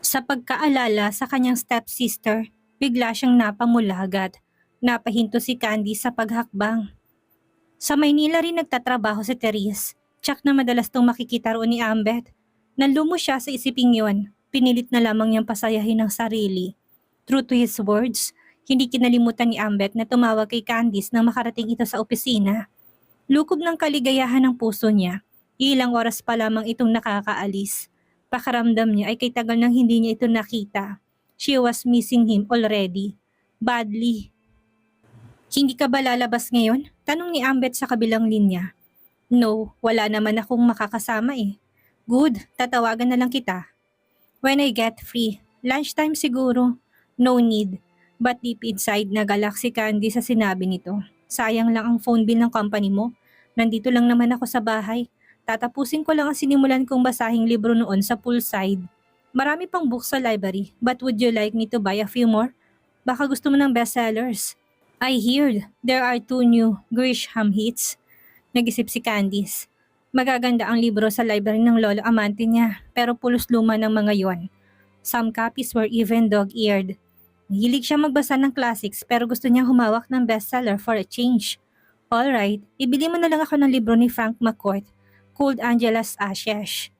Sa pagkaalala sa kanyang stepsister, bigla siyang napamulagat. Napahinto si Candy sa paghakbang. Sa Maynila rin nagtatrabaho si Therese. Tsak na madalas tong makikita roon ni Ambet. Nanlumo siya sa isiping yon. Pinilit na lamang niyang pasayahin ang sarili. True to his words, hindi kinalimutan ni Ambet na tumawag kay Candice nang makarating ito sa opisina. Lukob ng kaligayahan ng puso niya. Ilang oras pa lamang itong nakakaalis. Pakaramdam niya ay kay tagal nang hindi niya ito nakita. She was missing him already. Badly. Hindi ka ba lalabas ngayon? Tanong ni Ambet sa kabilang linya. No, wala naman akong makakasama eh. Good, tatawagan na lang kita. When I get free. Lunchtime siguro. No need. But deep inside nagalak si Candy sa sinabi nito. Sayang lang ang phone bill ng company mo. Nandito lang naman ako sa bahay. Tatapusin ko lang ang sinimulan kong basahing libro noon sa poolside. Marami pang books sa library, but would you like me to buy a few more? Baka gusto mo ng bestsellers. I heard there are 2 new Grisham hits. Nag-isip si Candice. Magaganda ang libro sa library ng lolo amante niya, pero pulos luma ng mga yon. Some copies were even dog-eared. Mahilig siya magbasa ng classics pero gusto niyang humawak ng bestseller for a change. Alright, ibili mo na lang ako ng libro ni Frank McCourt, called Angela's Ashes.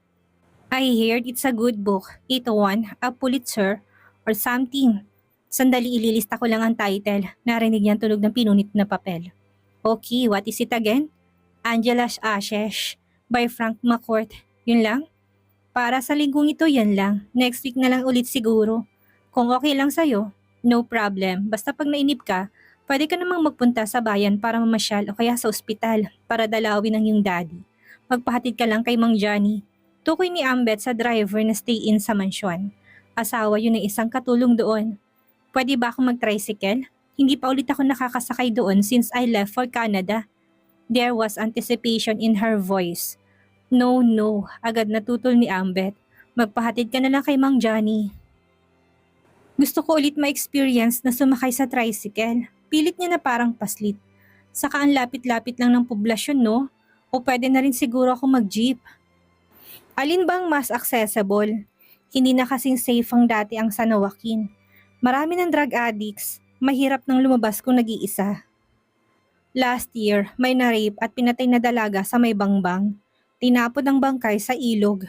I heard it's a good book. It won a Pulitzer or something. Sandali ililista ko lang ang title. Narinig niyang tunog ng pinunit na papel. Okay, what is it again? Angela's Ashes by Frank McCourt. Yun lang? Para sa linggong ito yan lang. Next week na lang ulit siguro. Kung okay lang sa'yo, no problem. Basta pag nainip ka, pwede ka namang magpunta sa bayan para mamasyal o kaya sa ospital para dalawin ang iyong daddy. Magpahatid ka lang kay Mang Johnny. Tukoy ni Ambet sa driver na stay-in sa mansyon. Asawa yun ng isang katulong doon. Pwede ba akong mag-tricycle? Hindi pa ulit ako nakakasakay doon since I left for Canada. There was anticipation in her voice. No, agad natutol ni Ambet. Magpahatid ka na lang kay Mang Johnny. Gusto ko ulit ma-experience na sumakay sa tricycle. Pilit niya na parang paslit. Saka ang lapit-lapit lang ng poblasyon, no? O pwede na rin siguro ako mag-jeep. Alin bang mas accessible? Hindi na kasing safe ang dati ang San Joaquin. Marami ng drug addicts. Mahirap nang lumabas kung nag-iisa. Last year, may na-rape at pinatay na dalaga sa may bangbang. Tinapon ang bangkay sa ilog.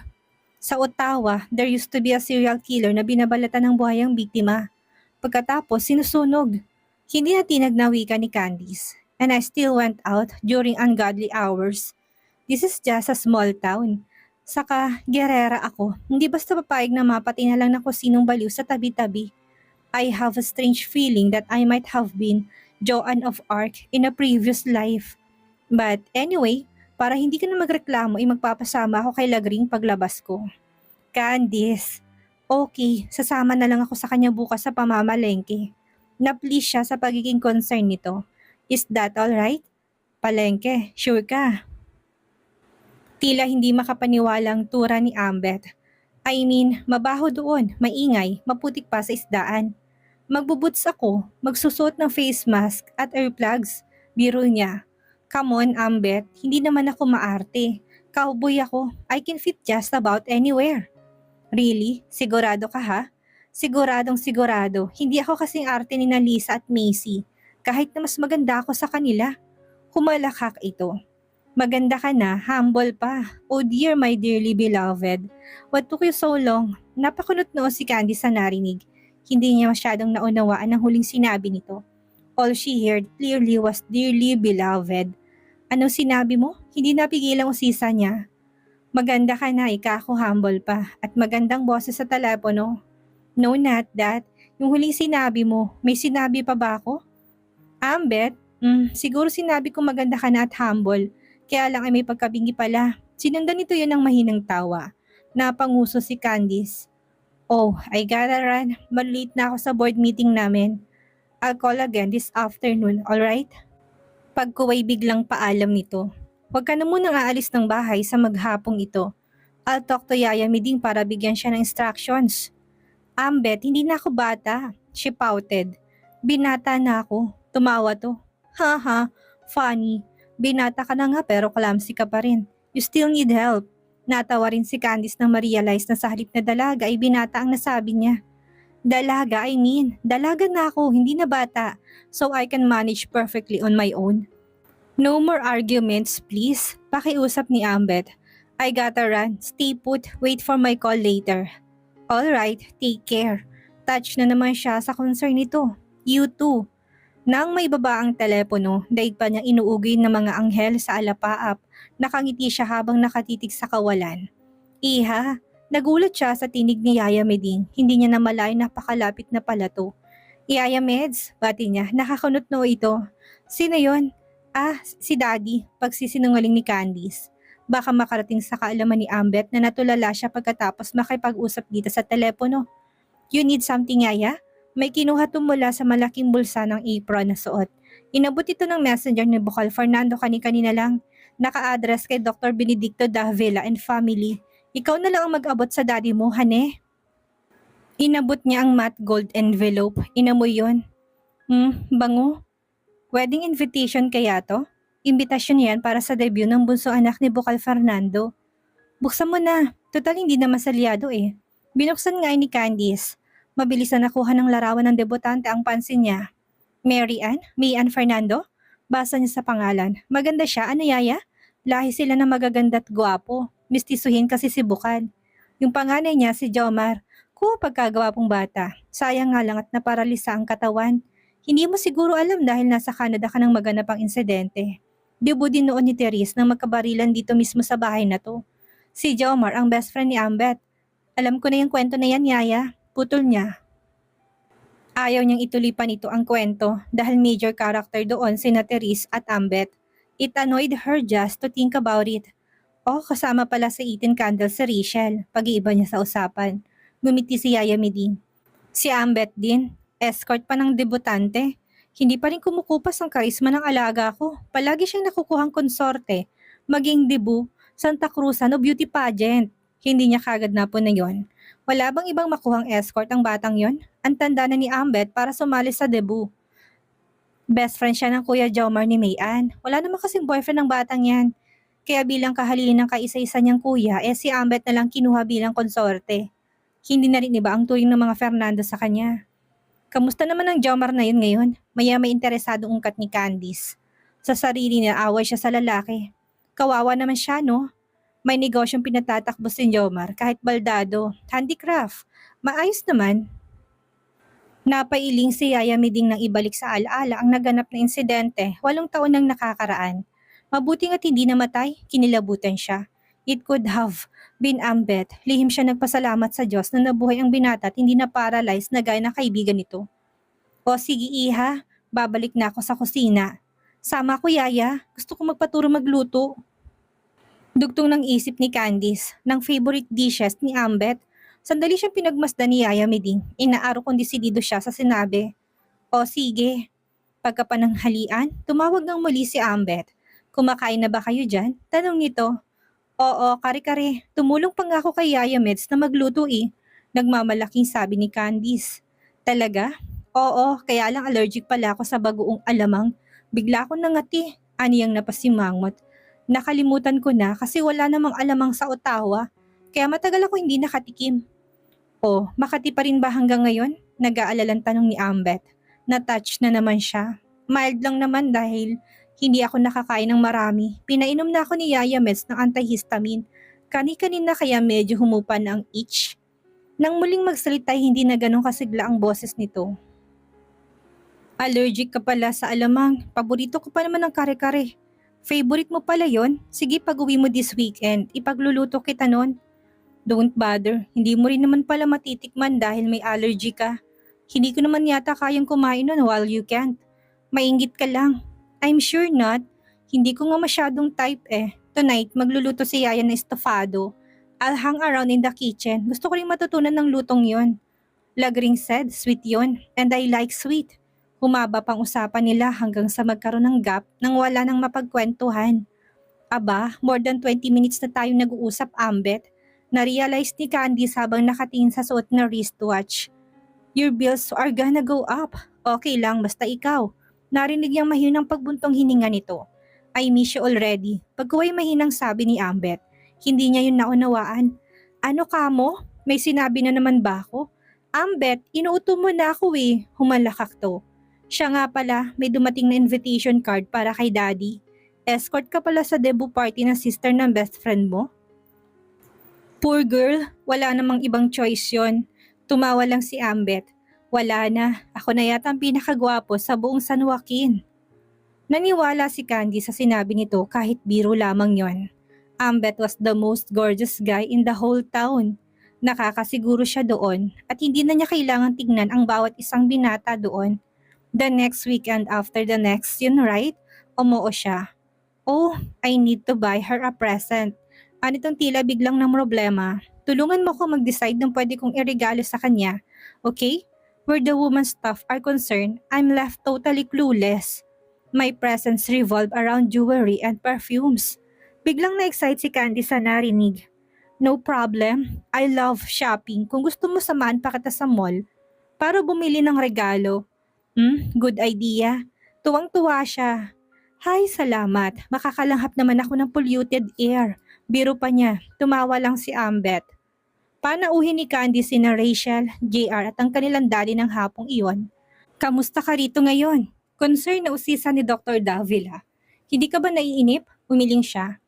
Sa Ottawa, there used to be a serial killer na binabalatan ng buhay ang biktima. Pagkatapos, sinusunog. Hindi na tinagnawi ka ni Candice. And I still went out during ungodly hours. This is just a small town. Saka, gerera ako. Hindi basta papayag na mapatay na lang na sinong baliw sa tabi-tabi. I have a strange feeling that I might have been Joan of Arc in a previous life. But anyway, para hindi ka na magreklamo ay magpapasama ako kay Lagring paglabas ko. Candice, okay, sasama na lang ako sa kanya bukas sa pamamalengke. Na-please siya sa pagiging concern nito. Is that alright? Palengke, sure ka? Tila hindi makapaniwalang tura ni Ambet. I mean, mabaho doon, maingay, maputik pa sa isdaan. Magbubuts ako, magsusot ng face mask at earplugs. Biro niya. Come on, Ambet, hindi naman ako maarte. Cowboy ako, I can fit just about anywhere. Really? Sigurado ka ha? Siguradong sigurado, hindi ako kasing arte ni na Lisa at Macy. Kahit na mas maganda ako sa kanila. Humalakak ito. Maganda ka na, humble pa. Oh dear, my dearly beloved. What took you so long? Napakunot noo si Candy sa narinig. Hindi niya masyadong naunawaan ang huling sinabi nito. All she heard clearly was dearly beloved. Anong sinabi mo? Hindi napigilan ang usisa niya. Maganda ka na, ako humble pa. At magandang boses sa telepono. No, not that. Yung huling sinabi mo, may sinabi pa ba ako? Ambet? Siguro sinabi ko maganda ka na at humble. Kaya lang ay may pagkabingi pala. Sinundan nito yun ng mahinang tawa. Napanguso si Candice. Oh, I gotta run. Malate na ako sa board meeting namin. I'll call again this afternoon, alright? Pagkuway biglang paalam nito. Huwag ka na munang aalis ng bahay sa maghapong ito. I'll talk to Yaya Miding para bigyan siya ng instructions. Ambet, hindi na ako bata. She pouted. Binata na ako. Tumawa to. Haha, funny. Binata ka na nga pero clumsy ka pa rin. You still need help. Natawa rin si Candice nang ma-realize na sa halip na dalaga ay binata ang nasabi niya. Dalaga na ako, hindi na bata, so I can manage perfectly on my own. No more arguments, please. Pakiusap ni Ambet. I gotta run. Stay put. Wait for my call later. Alright, take care. Touch na naman siya sa concern nito. You too. Nang may baba ang telepono, daig pa niyang inuugin ng mga anghel sa alapaap. Nakangiti siya habang nakatitig sa kawalan. Iha, nagulat siya sa tinig ni Yaya Meding. Hindi niya namalay napakalapit na pala to. Yaya Meds, bati niya, nakakunot no ito. Sino yon? Ah, si Daddy, pagsisinungaling ni Candice. Baka makarating sa kaalaman ni Ambet na natulala siya pagkatapos makipag-usap dito sa telepono. You need something, Yaya? May kinuha to mula sa malaking bulsa ng apron na suot. Inabot ito ng messenger ni Bukal Fernando kanina lang. Naka-address kay Dr. Benedicto Davila and family. Ikaw na lang ang mag-abot sa daddy mo, hane? Inabot niya ang matte gold envelope. Inamoy yon. Bango. Wedding invitation kaya to? Imbitasyon yan para sa debut ng bunso anak ni Bukal Fernando. Buksan mo na. Total hindi na masalyado eh. Binuksan nga ni Candice. Mabilis na nakuha ng larawan ng debutante ang pansin niya. Mary Ann? May Ann Fernando? Basa niya sa pangalan. Maganda siya, ano Yaya? Lahi sila na magaganda at gwapo. Mistisuhin kasi si Bukal. Yung panganay niya si Jomar. Pagkagawapong bata. Sayang nga lang at naparalisa ang katawan. Hindi mo siguro alam dahil nasa Canada ka nang maganap ang insidente. Debut din noon ni Therese nang magkabarilan dito mismo sa bahay na to. Si Jomar ang best friend ni Ambet. Alam ko na yung kwento na yan, Yaya. Putol niya. Ayaw niyang ituloy pa nito ang kwento dahil major character doon sina Therese at Ambet. It annoyed her just to think about it. Kasama pala sa 18 candles si Rachel. Pag-iiba niya sa usapan. Gumiti si Yaya Meding. Si Ambet din. Escort pa ng debutante. Hindi pa rin kumukupas ang karisma ng alaga ko. Palagi siyang nakukuhang konsorte. Maging debut, Santa Cruzan o beauty pageant. Hindi niya kagad napon na yon. Wala bang ibang makuhang escort ang batang yon? Ang tanda na ni Ambet para sumali sa debut. Best friend siya ng Kuya Jomar ni Mayan. Wala naman kasing boyfriend ng batang yan. Kaya bilang kahalilin ng kaisa-isa niyang kuya, si Ambet na lang kinuha bilang konsorte. Hindi na rin iba ang turing ng mga Fernando sa kanya. Kamusta naman ang Jomar na yun ngayon? Maya may interesadong ungkat ni Candice. Sa sarili niya away siya sa lalaki. Kawawa naman siya, no? May negosyong pinatatakbo si Jomar kahit baldado, handicraft. Maayos naman. Napailing si Yaya Meding nang ibalik sa alaala ang naganap na insidente 8 taon nang nakakaraan. Mabuting at hindi namatay, kinilabutan siya. It could have been Ambet. Lihim siya nagpasalamat sa Diyos na nabuhay ang binata at hindi na paralyzed na gaya ng kaibigan nito. O sige Iha, babalik na ako sa kusina. Sama ko Yaya, gusto ko magpaturo magluto. Dugtong ng isip ni Candice ng favorite dishes ni Ambet. Sandali siyang pinagmasdan ni Yaya Meding. Inaaro kung desidido siya sa sinabi. O sige. Pagkapananghalian, tumawag ng muli si Ambet. Kumakain na ba kayo dyan? Tanong nito. Oo, kare-kare. Tumulong pa nga ako kay Yaya Meds na magluto eh. Nagmamalaking sabi ni Candice. Talaga? Oo, kaya lang allergic pala ako sa bagoong alamang. Bigla akong nangati. Aniyang napasimangot. Nakalimutan ko na kasi wala namang alamang sa Ottawa. Kaya matagal ako hindi nakatikim. Makati pa rin ba hanggang ngayon? Nag-aalalang tanong ni Ambet. Na-touch na naman siya. Mild lang naman dahil hindi ako nakakain ng marami. Pinainom na ako ni Yaya Meds ng antihistamine. Kani-kanina kaya medyo humupan na ang itch. Nang muling magsalita hindi na ganun kasigla ang boses nito. Allergic ka pala sa alamang. Paborito ko pa naman ng kare-kare. Favorite mo pala yon? Sige pag-uwi mo this weekend, ipagluluto kita nun. Don't bother, hindi mo rin naman pala matitikman dahil may allergy ka. Hindi ko naman yata kayang kumain nun while you can't. Mainggit ka lang. I'm sure not. Hindi ko nga masyadong type eh. Tonight, magluluto si Yaya na estofado. I'll hang around in the kitchen. Gusto ko rin matutunan ng lutong yon. Lagring said, sweet yon. And I like sweet. Humaba pang usapan nila hanggang sa magkaroon ng gap nang wala nang mapagkwentuhan. Aba, more than 20 minutes na tayo nag-uusap, Ambet. Na-realize ni Candice habang nakatingin sa suot na wristwatch. Your bills are gonna go up. Okay lang, basta ikaw. Narinig niyang mahinang pagbuntong hininga nito. I miss you already. Pagkuway mahinang sabi ni Ambet. Hindi niya yun naunawaan. Ano ka mo? May sinabi na naman ba ako? Ambet, inuuto mo na ako eh. Humalakak to. Siya nga pala, may dumating na invitation card para kay daddy. Escort ka pala sa debut party ng sister ng best friend mo? Poor girl, wala namang ibang choice yon. Tumawa lang si Ambet. Wala na, ako na yata ang pinakagwapo sa buong San Joaquin. Naniwala si Candy sa sinabi nito kahit biro lamang yon. Ambet was the most gorgeous guy in the whole town. Nakakasiguro siya doon at hindi na niya kailangan tignan ang bawat isang binata doon. The next weekend after the next, yun right? Umoo siya. Oh, I need to buy her a present. Anitong tila biglang ng problema. Tulungan mo ko mag-decide ng pwede kong iregalo sa kanya. Okay? Where the woman's stuff are concerned, I'm left totally clueless. My presents revolve around jewelry and perfumes. Biglang na-excite si Candy sa narinig. No problem. I love shopping. Kung gusto mo samahan pa kita sa mall para bumili ng regalo. Good idea. Tuwang-tuwa siya. Hay, salamat. Makakalanghap naman ako ng polluted air. Biro pa niya. Tumawa lang si Ambet. Panauhin ni Candy sina Rachel, JR at ang kanilang daddy ng hapong iyon. Kamusta ka rito ngayon? Concern na usisa ni Dr. Davila. Hindi ka ba naiinip? Umiling siya.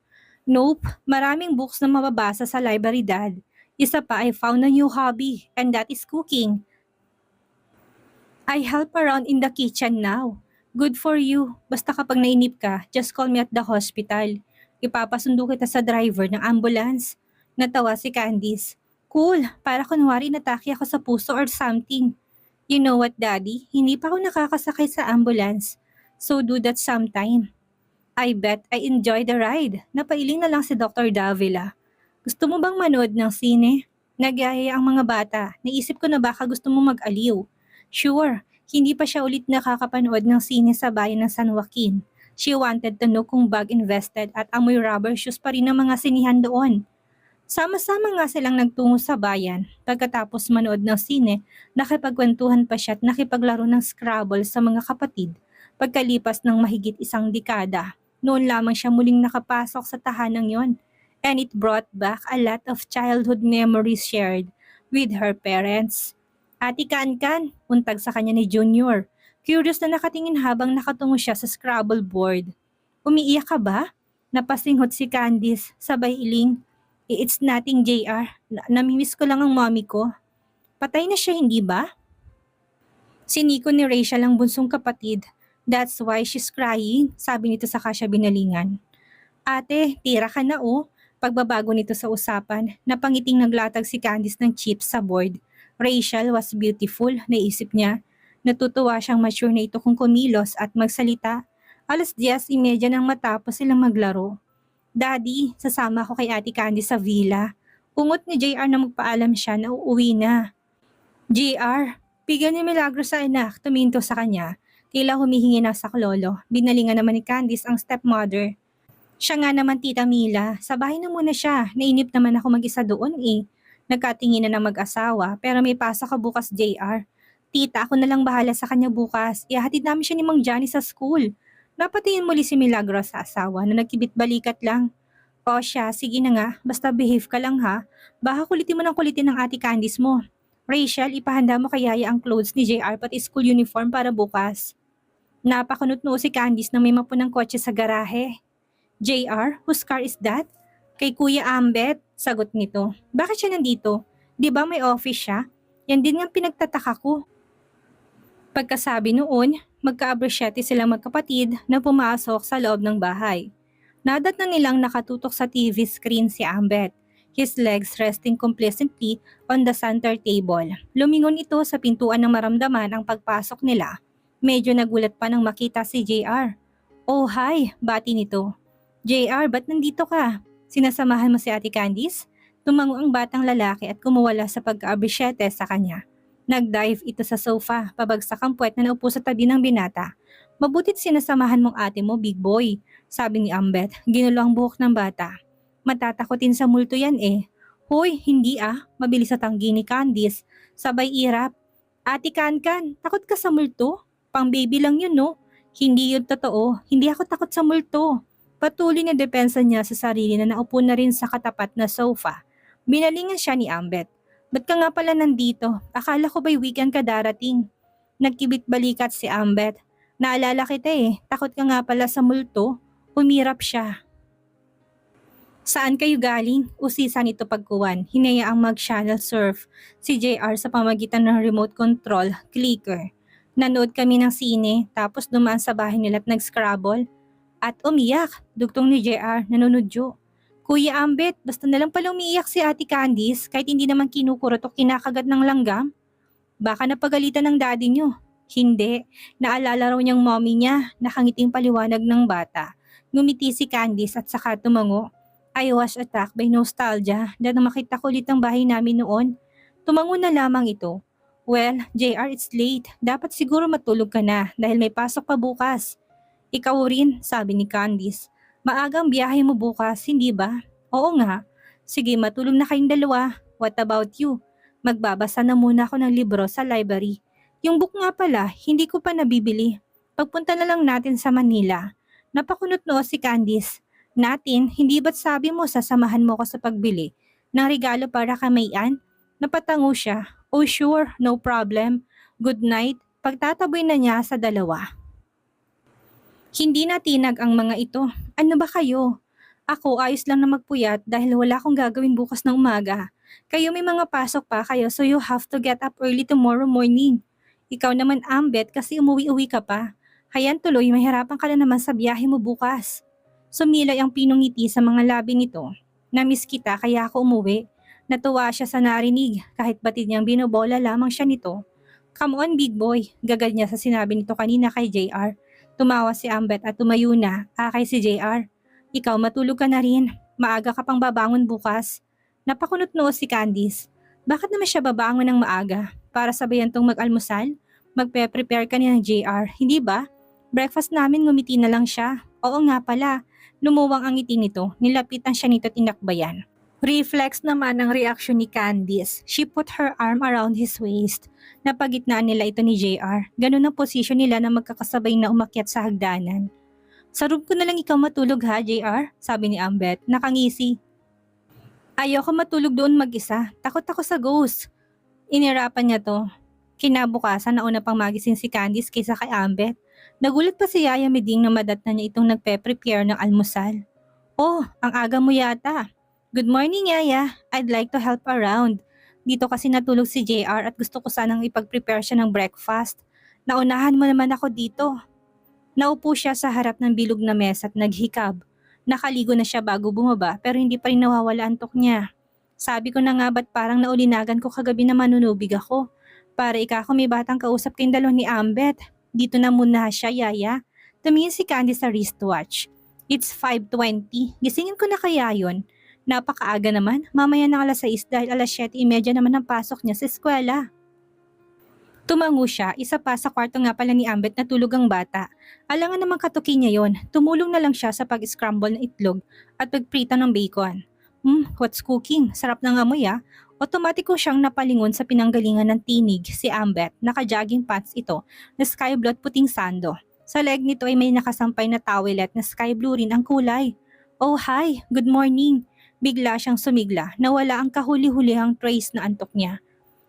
Nope, maraming books na mababasa sa library, Dad. Isa pa, I found a new hobby, and that is cooking. I help around in the kitchen now. Good for you. Basta kapag nainip ka, just call me at the hospital. Ipapasundo kita sa driver ng ambulance. Natawa si Candice. Cool, para kunwari natake ako sa puso or something. You know what, Daddy? Hindi pa ako nakakasakay sa ambulance. So do that sometime. I bet I enjoy the ride. Napailing na lang si Dr. Davila. Gusto mo bang manood ng sine? Nagyaya ang mga bata. Naisip ko na baka gusto mo mag-aliw. Sure, hindi pa siya ulit nakakapanood ng sine sa bayan ng San Joaquin. She wanted to know kung bag invested at amoy rubber shoes pa rin ang mga sinihan doon. Sama-sama nga silang nagtungo sa bayan. Pagkatapos manood ng sine, nakipagkwentuhan pa siya at nakipaglaro ng Scrabble sa mga kapatid. Pagkalipas ng mahigit isang dekada, noon lamang siya muling nakapasok sa tahanang yon. And it brought back a lot of childhood memories shared with her parents. Ate Kankan, untag sa kanya ni Junior. Curious na nakatingin habang nakatungo siya sa Scrabble board. Umiiyak ka ba? Napasinghot si Candice, sabay iling. It's nothing, JR. Namimiss ko lang ang mommy ko. Patay na siya, hindi ba? Si Nico ni Rachel ang bunsong kapatid. That's why she's crying, sabi nito sa kasya binalingan. Ate, tira ka na oh. Pagbabago nito sa usapan, napangiting naglatag si Candice ng chips sa board. Rachel was beautiful, naisip niya. Natutuwa siyang mature na ito kung kumilos at magsalita. 10:30 nang matapos silang maglaro. Daddy, sasama ako kay Ate Candy sa villa. Ungot ni JR na magpaalam siya na uuwi na. JR, bigyan ni Milagro sa anak, tuminto sa kanya. Tila humihingi na sa klolo. Binalingan naman ni Candice ang stepmother. Siya nga naman Tita Mila, sa bahay na muna siya. Nainip naman ako mag-isa doon eh. Nagkatingin na ng mag-asawa pero may pasok ka bukas JR. Tita, ako na lang bahala sa kanya bukas. Ihahatid namin siya ni Mang Johnny sa school. Napatingin muli si Milagro sa asawa na nagkibit-balikat lang. O siya, sige na nga, basta behave ka lang ha. Baka kulitin mo ng kulitin ng Ate Candice mo. Rachel, ipahanda mo kay Yaya ang clothes ni JR pati school uniform para bukas. Napakunot-noo si Candice na may mapunang kotse sa garahe. JR, whose car is that? Kay Kuya Ambet, sagot nito. Bakit siya nandito? Di ba may office siya? Yan din nga pinagtataka ko. Pagkasabi noon, magka-abresyete silang magkapatid na pumasok sa loob ng bahay. Nadat na nilang nakatutok sa TV screen si Ambet, his legs resting complacently on the center table. Lumingon ito sa pintuan ng maramdaman ang pagpasok nila. Medyo nagulat pa nang makita si JR. Oh hi, bati nito. JR, ba't nandito ka? Sinasamahan mo si Ate Candice? Tumango ang batang lalaki at kumuwala sa pagka-abresyete sa kanya. Nag-dive ito sa sofa, pabagsak ang puwet na naupo sa tabi ng binata. Mabutit sinasamahan mong ate mo, big boy, sabi ni Ambet, ginulo ang buhok ng bata. Matatakotin sa multo yan eh. Hoy, hindi ah, mabilis sa tanggi ni Candice, sabay irap. Ate Kankan, takot ka sa multo? Pang baby lang yun no? Hindi yun totoo, hindi ako takot sa multo. Patuloy na depensa niya sa sarili na naupo na rin sa katapat na sofa. Binalingan siya ni Ambet. Ba't ka nga pala nandito? Akala ko ba'y weekend ka darating? Nagkibit balikat si Ambet. Naalala kita takot ka nga pala sa multo. Umirap siya. Saan kayo galing? Usisa nito pagkuwan. Hinayaang mag-channel surf si JR sa pamagitan ng remote control clicker. Nanood kami ng sine tapos dumaan sa bahay nila at nag-scrabble. At umiyak, dugtong ni JR, nanunudyo. Kuya Ambet, basta nalang pala umiiyak si Ate Candice kahit hindi naman kinukurot o kinakagat ng langgam. Baka napagalitan ng daddy niyo. Hindi, naalala raw niyang mommy niya, nakangiting paliwanag ng bata. Ngumiti si Candice at saka tumango. I was attacked by nostalgia dahil makita ko ulit ang bahay namin noon. Tumango na lamang ito. Well, JR, it's late. Dapat siguro matulog ka na dahil may pasok pa bukas. Ikaw rin, sabi ni Candice. Maagang biyahe mo bukas, hindi ba? Oo nga. Sige, matulog na kayong dalawa. What about you? Magbabasa na muna ako ng libro sa library. Yung book nga pala, hindi ko pa nabibili. Pagpunta na lang natin sa Manila. Napakunot noo si Candice. Natin, hindi ba't sabi mo sasamahan mo ko sa pagbili ng regalo para kay Mayan? Napatango siya. Oh sure, no problem. Good night. Pagtataboy na niya sa dalawa. Hindi natinag ang mga ito. Ano ba kayo? Ako ayos lang na magpuyat dahil wala akong gagawin bukas ng umaga. Kayo may mga pasok pa kayo so you have to get up early tomorrow morning. Ikaw naman Ambet kasi umuwi-uwi ka pa. Hayan tuloy, mahirapan ka na naman sa biyahe mo bukas. Sumilay ang pinungiti sa mga labi nito. Namiss kita kaya ako umuwi. Natuwa siya sa narinig kahit batid niyang binobola lamang siya nito. Come on big boy, gagad niya sa sinabi nito kanina kay JR. Tumawa si Ambet at tumayo na, akay si JR. Ikaw matulog ka na rin, maaga ka pang babangon bukas. Napakunot noo si Candice. Bakit naman siya babangon ng maaga? Para sabayan tong mag-almusal? Magpe-prepare ka niya ng JR, hindi ba? Breakfast namin ngumiti na lang siya. Oo nga pala. Lumuwang ang ngiti nito, nilapitan siya nito at tinakbayan. Reflex naman ang reaksyon ni Candice. She put her arm around his waist. Napagitnaan nila ito ni JR. Ganun ang posisyon nila na magkakasabay na umakyat sa hagdanan. Sa room ko na lang ikaw matulog ha, JR? Sabi ni Ambet, nakangisi. Ayoko matulog doon mag-isa. Takot ako sa ghost. Inirapan niya to. Kinabukasan nauna pang magising si Candice kaysa kay Ambet. Nagulat pa si Yaya Meding na madatnan niya itong nagpe-prepare ng almusal. Oh, ang aga mo yata. Good morning Yaya, I'd like to help around. Dito kasi natulog si JR at gusto ko sanang ipag-prepare siya ng breakfast. Naunahan mo naman ako dito. Naupo siya sa harap ng bilog na mesa at naghikab. Nakaligo na siya bago bumaba pero hindi pa rin nawawala antok niya. Sabi ko na nga ba't parang naulinagan ko kagabi na manunubig ako. Para ika ako may batang kausap kayong dalawa ni Ambet. Dito na muna siya, Yaya. Tumingin si Candy sa wristwatch. It's 5:20. Gisingin ko na kaya yun. Napakaaga naman. Mamaya na 6:00 dahil 7:30 naman ang pasok niya sa eskwela. Tumango siya. Isa pa sa kwarto nga pala ni Ambet na tulog ang bata. Alangan namang katuki niya yon. Tumulong na lang siya sa pag-scramble ng itlog at pagprito ng bacon. What's cooking? Sarap ng amoy ah. Otomatiko siyang napalingon sa pinanggalingan ng tinig si Ambet. Naka-jogging pants ito na sky blue at puting sando. Sa leg nito ay may nakasampay na towelette na sky blue rin ang kulay. Oh hi, good morning. Bigla siyang sumigla, nawala ang kahuli-hulihang trace na antok niya.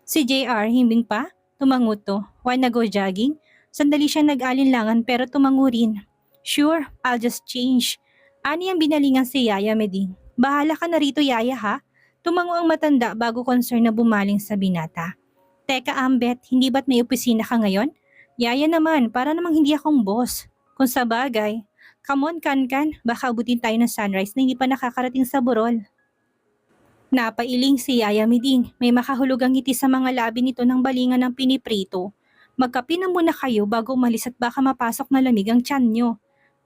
Si JR, himbing pa, tumango to. Wanna go jogging? Sandali siya nag-alinlangan pero tumango rin. Sure, I'll just change. Ani ang binalingan si Yaya Meding. Bahala ka na rito Yaya ha? Tumango ang matanda bago concern na bumaling sa binata. Teka Ambet, hindi ba't may opisina ka ngayon? Yaya naman, para namang hindi akong boss. Kung sa bagay, come on Kankan, baka abutin tayo ng sunrise na hindi pa nakakarating sa burol. Napailing si Yaya Meding, may makahulugang ngiti sa mga labi nito ng balingan ng piniprito. Magkape na muna kayo bago umalis at baka mapasok na lamig ang tiyan nyo.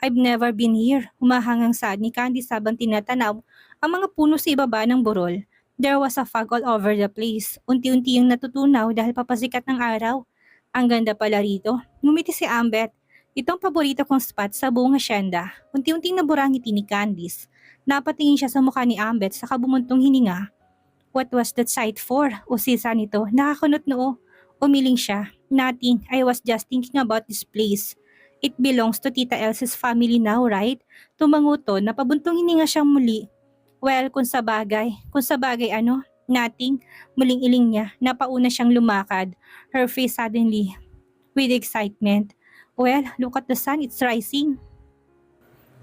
I've never been here, humahangang saad ni Candy sabang tinatanaw ang mga puno sa ibaba ng burol. There was a fog all over the place. Unti-unti yung natutunaw dahil papasikat ng araw. Ang ganda pala rito. Ngumiti si Ambet. Itong paborito kong spot sa buong hasyenda. Unti-unting nabura ang ngiti ni Candice. Napatingin siya sa mukha ni Ambet sa kabumuntong hininga. What was that sight for? Usisa nito. Nakakunot noo. Umiling siya. Nothing. I was just thinking about this place. It belongs to Tita Elsie's family now, right? Tumanguto na pabuntong hininga siyang muli. Well, kung sa bagay ano, nothing, muling iling niya, napauna siyang lumakad, her face suddenly with excitement. Well, look at the sun, it's rising.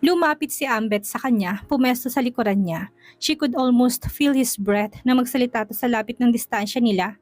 Lumapit si Ambet sa kanya, pumesto sa likuran niya. She could almost feel his breath na magsalita sa lapit ng distansya nila.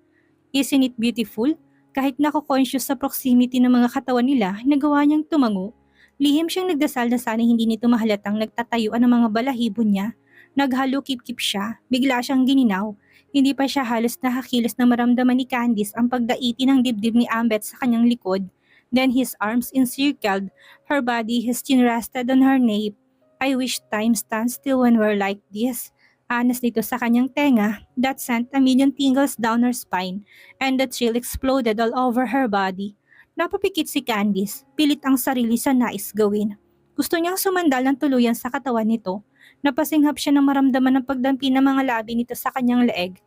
Isn't it beautiful? Kahit nako-conscious sa proximity ng mga katawan nila, nagawa niyang tumango. Lihim siyang nagdasal na sana hindi nito mahalatang nagtatayuan ng mga balahibo niya. Naghalo-kip-kip siya, bigla siyang gininaw. Hindi pa siya halos nakakilos na maramdaman ni Candice ang pagdaiti ng dibdib ni Ambet sa kanyang likod. Then his arms encircled her body, his chin rested on her nape. I wish time stands still when we're like this. Anas nito sa kanyang tenga that sent a million tingles down her spine and the chill exploded all over her body. Napapikit si Candice, pilit ang sarili sa nais gawin. Gusto niyang sumandal ng tuluyan sa katawan nito. Napasinghap siya ng maramdaman ng pagdampi ng mga labi nito sa kanyang leeg.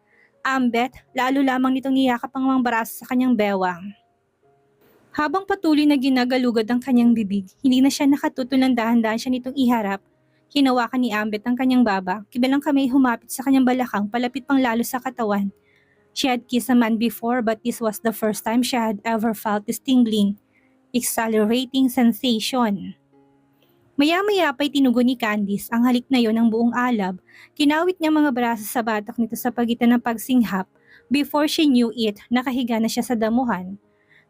Ambet, lalo lamang nitong niyakap ang mga braso sa kanyang bewang. Habang patuloy na ginagalugad ang kanyang bibig, hindi na siya nakatutol ng dahan-dahan siya nitong iharap. Hinawakan ni Ambet ang kanyang baba, kibilang kamay humapit sa kanyang balakang palapit pang lalo sa katawan. She had kissed a man before but this was the first time she had ever felt this tingling, exhilarating sensation. Maya-maya pa'y tinugon ni Candice ang halik na yon ng buong alab. Kinawit niya mga braso sa batok nito sa pagitan ng pagsinghap. Before she knew it, nakahiga na siya sa damuhan.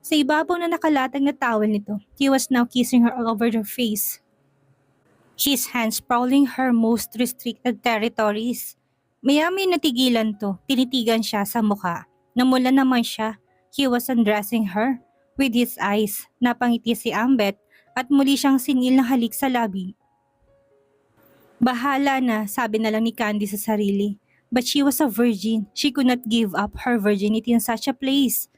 Sa ibabaw na nakalatag na towel nito, he was now kissing her all over her face. His hands prowling her most restricted territories. Maya-may natigilan to, tinitigan siya sa mukha. Namula naman siya, he was undressing her. With his eyes, napangiti si Ambet at muli siyang sinil ng halik sa labi. Bahala na, sabi na lang ni Candy sa sarili. But she was a virgin. She could not give up her virginity in such a place.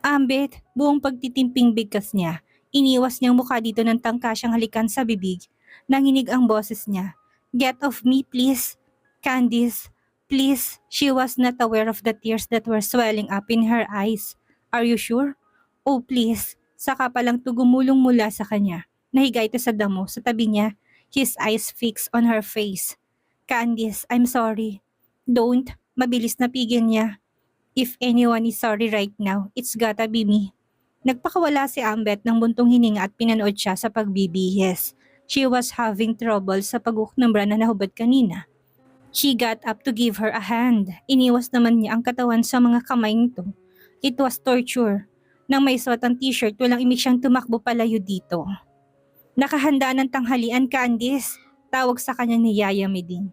Ambet, buong pagtitimping bigkas niya, iniwas niyang mukha dito ng tangkasyang halikan sa bibig. Nanginig ang boses niya. Get off me, please. Candice, please. She was not aware of the tears that were swelling up in her eyes. Are you sure? Oh, please. Saka palang tugumulong mula sa kanya. Nahiga ito sa damo, sa tabi niya, his eyes fixed on her face. Candice, I'm sorry. Don't. Mabilis na pigil niya. If anyone is sorry right now, it's gotta be me. Nagpakawala si Ambet ng buntong hininga at pinanood siya sa pagbibihis. She was having trouble sa pag-uknambra na nahubad kanina. He got up to give her a hand. Iniwas naman niya ang katawan sa mga kamay nito. It was torture. Nang may suot ang t-shirt, walang imik siyang tumakbo palayo dito. Nakahanda ng tanghalian, Candice. Tawag sa kanya ni Yaya Meding.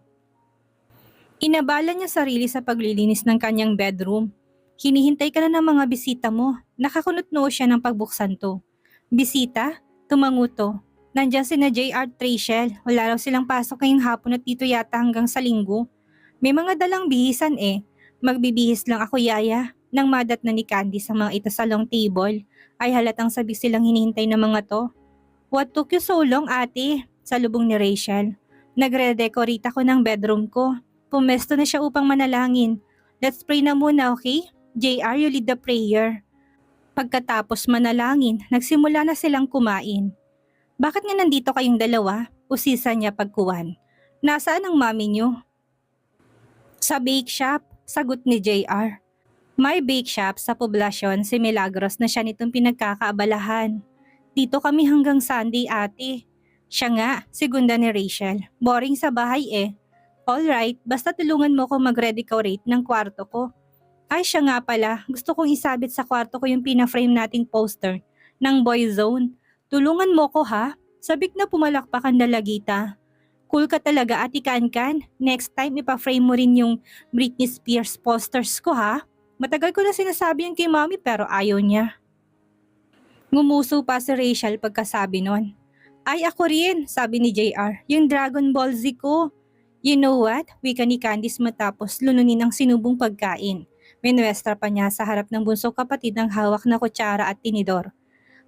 Inabala niya sarili sa paglilinis ng kanyang bedroom. Hinihintay ka na ng mga bisita mo. Nakakunot-noo siya ng pagbuksan to. Bisita? Tumanguto. Nandiyan si na JR Trachel. Wala raw silang pasok ngayong hapon at dito yata hanggang sa linggo. May mga dalang bihisan eh. Magbibihis lang ako, Yaya. Nang madat na ni Candy sa mga ito sa long table, ay halatang sabi silang hinihintay ng mga to. What took you so long, ate? Salubong ni Rachel. Nagre-decorate ako ng bedroom ko. Pumesto na siya upang manalangin. Let's pray na muna, okay? JR, you lead the prayer. Pagkatapos manalangin, nagsimula na silang kumain. Bakit nga nandito kayong dalawa? Usisa niya pagkuwan. Nasaan ang mami niyo? Sa bake shop, sagot ni JR. May bake shop sa poblasyon si Milagros na siya nitong pinagkakaabalahan. Dito kami hanggang Sunday, ate. Siya nga, segunda ni Rachel. Boring sa bahay eh. Alright, basta tulungan mo ko mag-redecorate ng kwarto ko. Ay siya nga pala, gusto kong isabit sa kwarto ko yung pina-frame nating poster ng Boy Zone. Tulungan mo ko ha? Sabik na pumalakpak ang dalagita. Cool ka talaga, ati Kan-Kan. Next time ipa-frame mo rin yung Britney Spears posters ko ha? Matagal ko na sinasabi yan kay mami pero ayaw niya. Ngumuso pa si Rachel pagkasabi nun. Ay ako rin, sabi ni JR, yung Dragon Ball Z ko. You know what? Wika ni Candice matapos lununin ang sinubong pagkain. Minwestra pa niya sa harap ng bunsong kapatid ng hawak na kutsara at tinidor.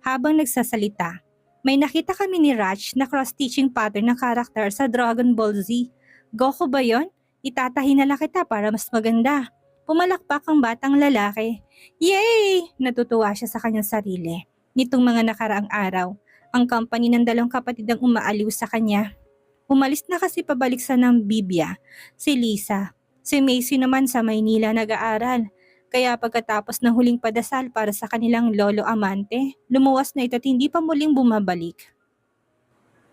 Habang nagsasalita, may nakita kami ni Raj na cross-stitching pattern ng karakter sa Dragon Ball Z. Goku ba yon? Itatahin na lang kita para mas maganda. Pumalakpak ang batang lalaki. Yay! Natutuwa siya sa kanyang sarili. Nitong mga nakaraang araw Ang company ng dalawang kapatid ang umaaliw sa kanya. Umalis na kasi pabalik sa Namibia si Lisa. Si Macy naman sa Maynila nag-aaral. Kaya pagkatapos ng huling padasal para sa kanilang lolo amante, lumuwas na ito at hindi pa muling bumabalik.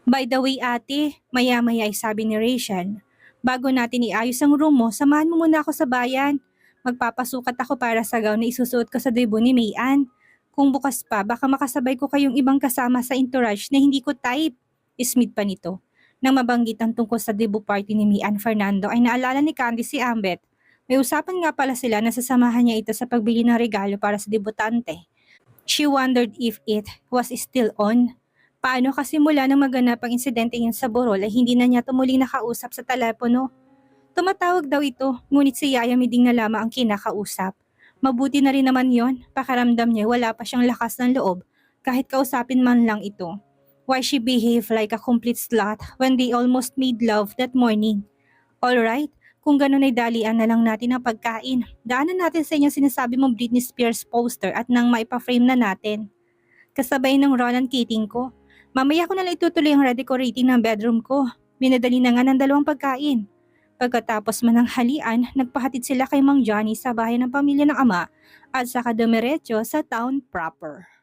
By the way ate, maya-maya ay sabi ni Rachel, bago natin iayos ang room mo, samahan mo muna ako sa bayan. Magpapasukat ako para sa gown na isusuot ko sa debut ni Mayan. Kung bukas pa, baka makasabay ko kayong ibang kasama sa entourage na hindi ko type. Ismid pa nito. Nang mabanggit ang tungkol sa debut party ni Mian Fernando ay naalala ni Candy si Ambet. May usapan nga pala sila na sasamahan niya ito sa pagbili ng regalo para sa debutante. She wondered if it was still on. Paano kasi mula nang maganap ang insidente yun sa Borol ay hindi na niya tumuling nakausap sa telepono. Tumatawag daw ito, ngunit si Yaya Miding na lamang ang kinakausap. Mabuti na rin naman yon, pakaramdam niya wala pa siyang lakas ng loob kahit kausapin man lang ito. Why she behaved like a complete slut when they almost made love that morning. Alright, kung ganun ay dalian na lang natin ang pagkain. Daanan natin sa inyong sinasabi mong Britney Spears poster at nang maipa-frame na natin. Kasabay ng Ronan Keating ko. Mamaya ko na lang itutuloy ang redecorating ng bedroom ko. Minadali na nga ng dalawang pagkain. Pagkatapos man ng halian, nagpahatid sila kay Mang Johnny sa bahay ng pamilya ng ama at saka dumiretso sa town proper.